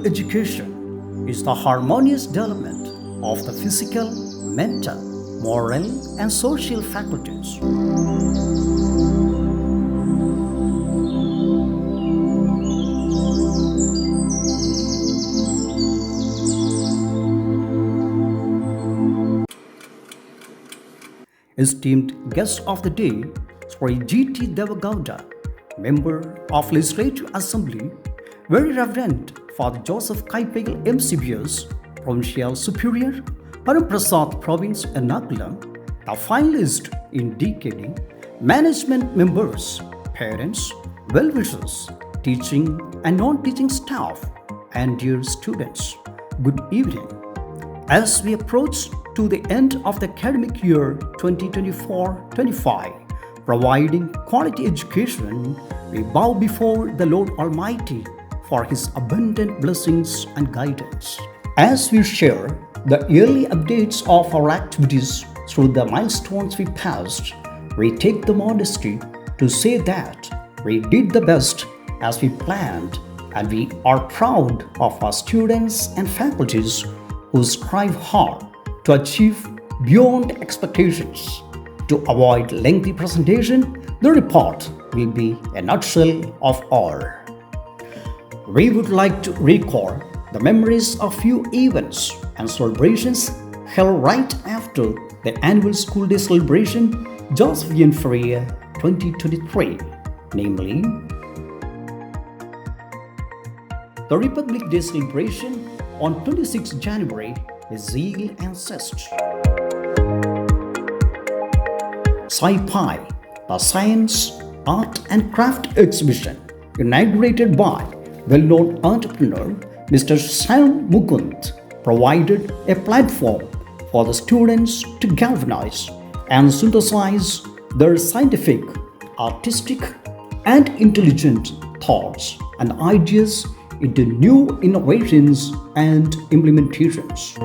education is the harmonious development of the physical, mental, moral, and social faculties. Esteemed guest of the day, Sri G.T. Devagowda, Member of Legislative Assembly, Very Reverend Father Joseph Kaipegel MCBS, Provincial Superior, Paramprasad Province Ernakulam, the finalist in DKD, management members, parents, well-wishers, teaching and non-teaching staff, and dear students, good evening. As we approach to the end of the academic year 2024-25, providing quality education, we bow before the Lord Almighty for His abundant blessings and guidance. As we share the yearly updates of our activities through the milestones we passed, we take the modesty to say that we did the best as we planned, and we are proud of our students and faculties who strive hard to achieve beyond expectations. To avoid lengthy presentation, the report will be a nutshell of all. We would like to recall the memories of few events and celebrations held right after the annual school day celebration Josephian Fair 2023, namely the Republic Day celebration on 26 January with zeal and zest. Sci-Pi, the Science, Art and Craft exhibition, inaugurated by well-known entrepreneur Mr. Sam Mukund, provided a platform for the students to galvanize and synthesize their scientific, artistic, and intelligent thoughts and ideas into new innovations and implementations.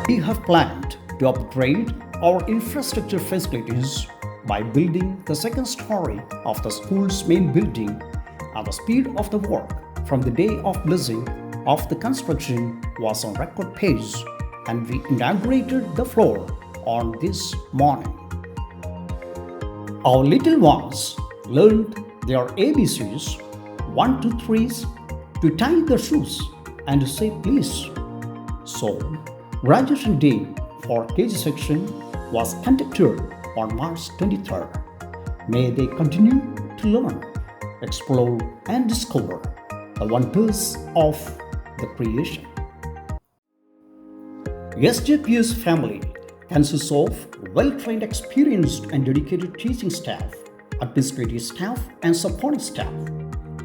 We have planned to upgrade our infrastructure facilities by building the second story of the school's main building, and the speed of the work from the day of blessing of the construction was on record pace, and we inaugurated the floor on this morning. Our little ones learned their ABCs, 1, 2, 3s, to tie their shoes and to say please. So, graduation day for KG section was conducted on March 23rd. May they continue to learn, explore and discover the wonders of the creation. SJP's family consists of well-trained, experienced and dedicated teaching staff, administrative staff and supporting staff.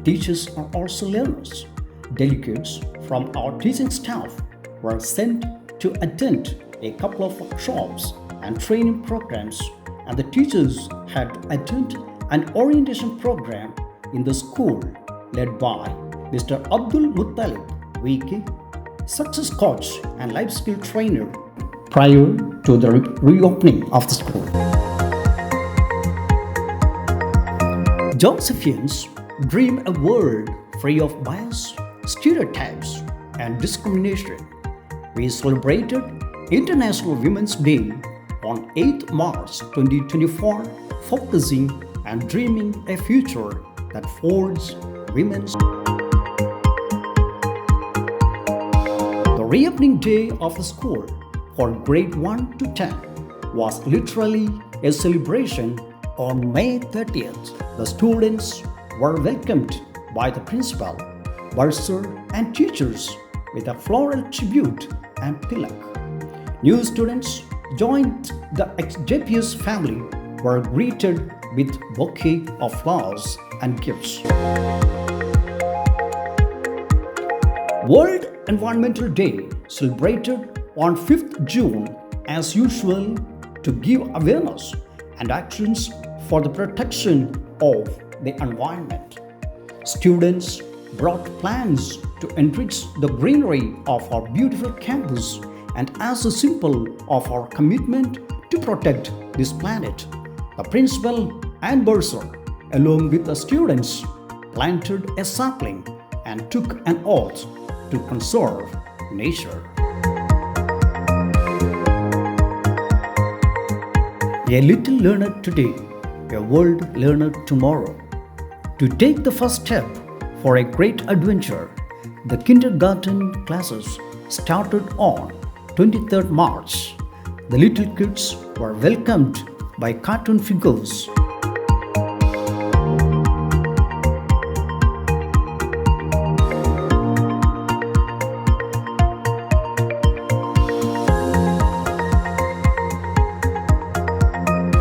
Teachers are also learners. Delegates from our teaching staff were sent to attend a couple of workshops and training programs, and the teachers had to attend an orientation program in the school led by Mr. Abdul Muttalib Wiki, success coach and life skill trainer, prior to the reopening of the school. Josephians dream a world free of bias, stereotypes, and discrimination. We celebrated International Women's Day on 8th March 2024, focusing and dreaming a future that forges women's. The reopening day of the school for grade 1 to 10 was literally a celebration. On May 30th, the students were welcomed by the principal, bursar and teachers with a floral tribute and tilak. New students joined the JPS family were greeted with bouquet of flowers and gifts. World Environmental Day celebrated on 5th June as usual to give awareness and actions for the protection of the environment. Students brought plants to enrich the greenery of our beautiful campus, and as a symbol of our commitment to protect this planet, the principal and bursar, along with the students, planted a sapling and took an oath to conserve nature. A little learner today, a world learner tomorrow. To take the first step for a great adventure, the kindergarten classes started on 23rd March. The little kids were welcomed by cartoon figures.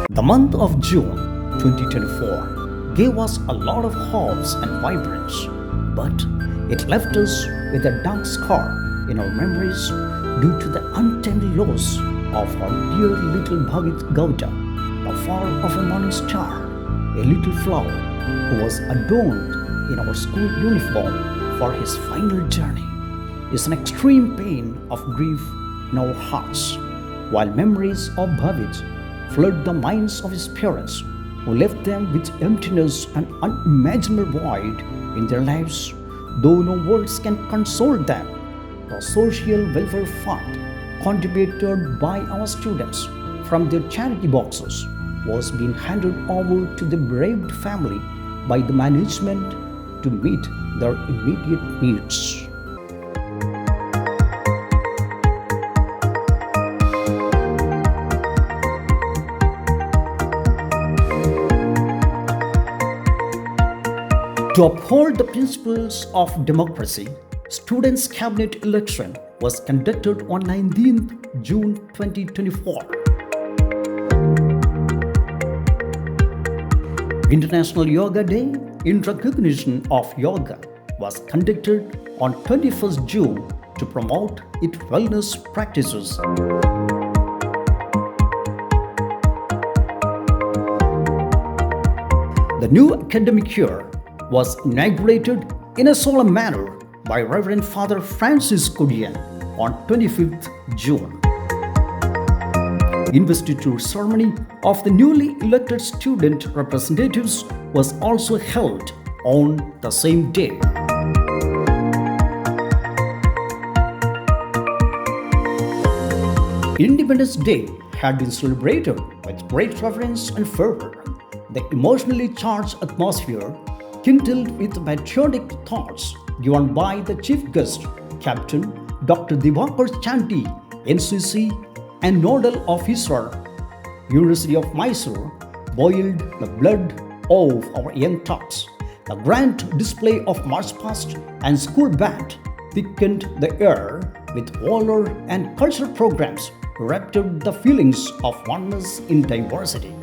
The month of June 2024 gave us a lot of hopes and vibrance, but it left us with a dark scar in our memories due to the untimely loss of our dear little Bhavit Gauda, the far of a morning star, a little flower who was adorned in our school uniform for his final journey. Is an extreme pain of grief in our hearts, while memories of Bhavit flood the minds of his parents, who left them with emptiness and unimaginable void in their lives, though no words can console them. The Social Welfare Fund, contributed by our students from their charity boxes, was being handed over to the bereaved family by the management to meet their immediate needs. To uphold the principles of democracy, Students' Cabinet election was conducted on 19th June 2024. International Yoga Day in recognition of yoga was conducted on 21st June to promote its wellness practices. The new academic year was inaugurated in a solemn manner by Reverend Father Francis Kudian on 25th June. Investiture ceremony of the newly elected student representatives was also held on the same day. Independence Day had been celebrated with great reverence and fervor. The emotionally charged atmosphere kindled with patriotic thoughts given by the chief guest, Captain Dr. Diwakar Chanti, NCC and Nodal Officer, University of Mysore, boiled the blood of our young tots. The grand display of march past and school band thickened the air with valor, and cultural programs raptured the feelings of oneness in diversity.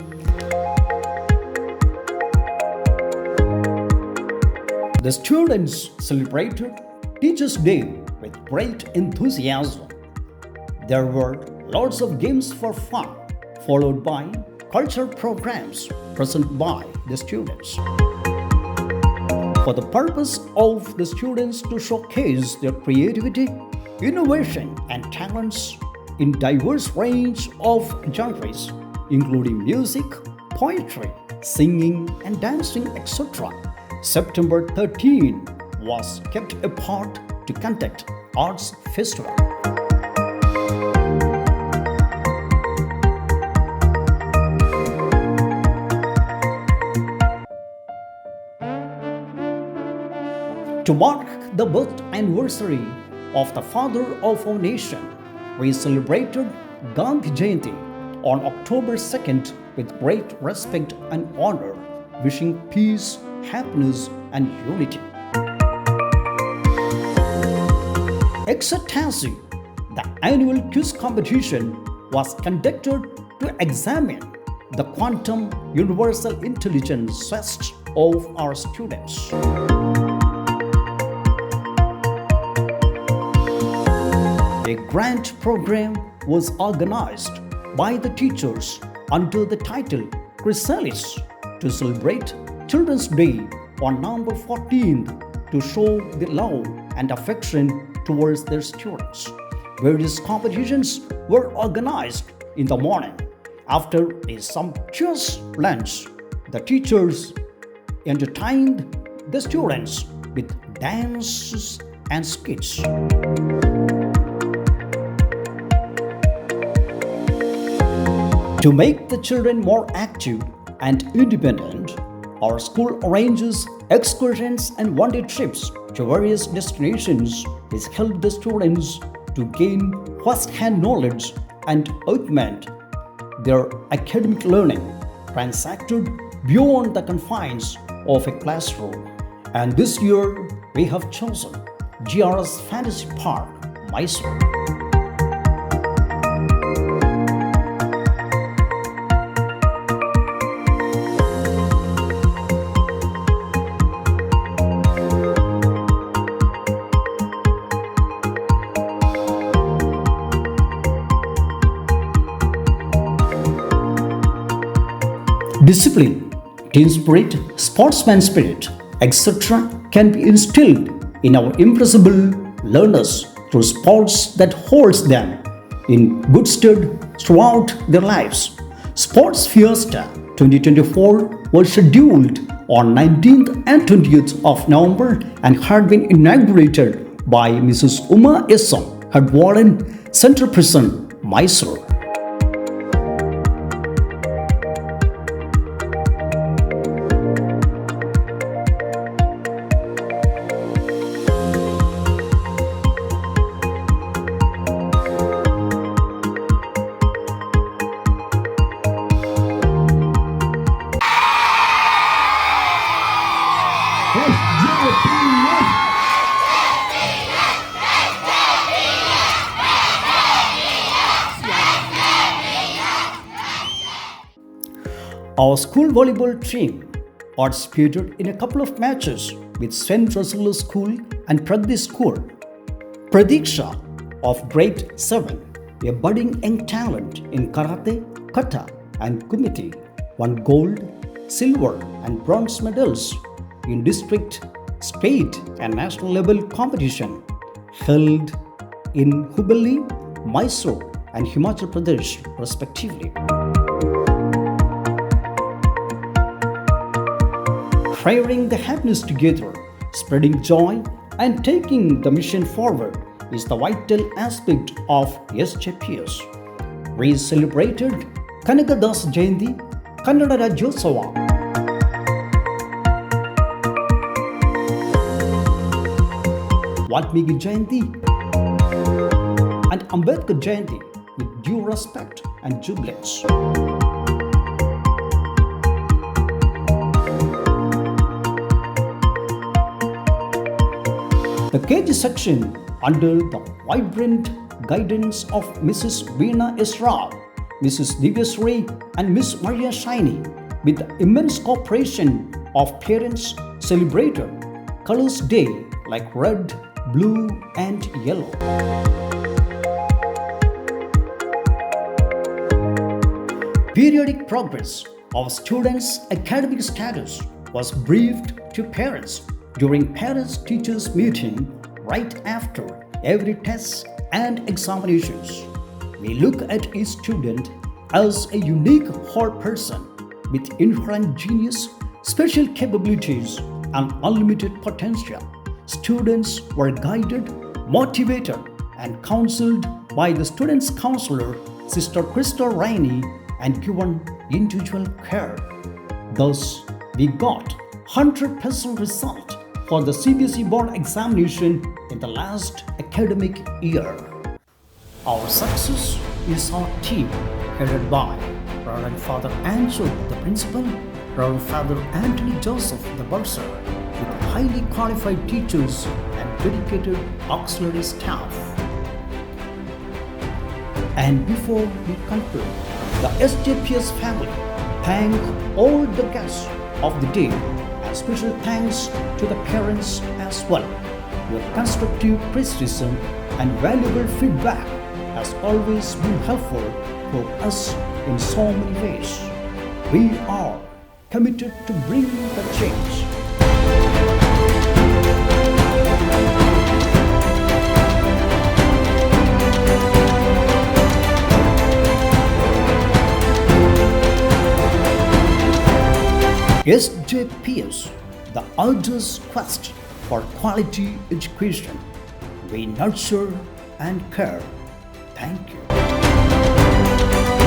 The students celebrated Teachers' Day with great enthusiasm. There were lots of games for fun, followed by cultural programs presented by the students. For the purpose of the students to showcase their creativity, innovation, and talents in diverse range of genres, including music, poetry, singing, and dancing, etc., September 13 was kept apart to conduct Arts Festival. To mark the birth anniversary of the father of our nation, we celebrated Gandhi Jayanti on October 2nd with great respect and honor, wishing peace, happiness, and unity. Exertancy, the annual quiz competition, was conducted to examine the quantum universal intelligence test of our students. A grant program was organized by the teachers under the title Chrysalis to celebrate Children's Day on November 14th to show the love and affection towards their students. Various competitions were organized in the morning. After a sumptuous lunch, the teachers entertained the students with dances and skits. To make the children more active and independent, our school arranges excursions and one-day trips to various destinations which help the students to gain first-hand knowledge and augment their academic learning transacted beyond the confines of a classroom. And this year, we have chosen GRS Fantasy Park, Mysore. Discipline, team spirit, sportsman spirit, etc. can be instilled in our impressible learners through sports that holds them in good stead throughout their lives. Sports Fiesta 2024 was scheduled on 19th and 20th of November and had been inaugurated by Mrs. Uma Esam, Head Warden, Central Prison, Mysore. Our school volleyball team participated in a couple of matches with St. Rosella School and Pragati School. Pradiksha of grade 7, a budding young talent in karate, kata and kumite, won gold, silver and bronze medals in district, state and national level competition held in Hubballi, Mysore and Himachal Pradesh respectively. Sharing the happiness together, spreading joy and taking the mission forward is the vital aspect of SJPS. We celebrated Kanagadas Jayanti, Kannada Rajyotsava, Valmiki Jayanti and Ambedkar Jayanti with due respect and jubilance. The KG section, under the vibrant guidance of Mrs. Veena S. Rao, Mrs. Divyasri and Miss Maria Shiny, with the immense cooperation of parents, celebrated Colors Day like red, blue and yellow. Periodic progress of students' academic status was briefed to parents during parents-teachers meeting right after every test and examinations. We look at each student as a unique whole person with inherent genius, special capabilities and unlimited potential. Students were guided, motivated and counseled by the students' counselor, Sister Krista Rainey, and given individual care. Thus, we got 100% result for the CBSE board examination in the last academic year. Our success is our team headed by Reverend Father Angel, the principal, Reverend Father Anthony Joseph, the bursar, with highly qualified teachers and dedicated auxiliary staff. And before we conclude, the SJPS family thank all the guests of the day. Special thanks to the parents as well. Your constructive criticism and valuable feedback has always been helpful for us in so many ways. We are committed to bring the change. SJPS, the elders' quest for quality education. We nurture and care. Thank you.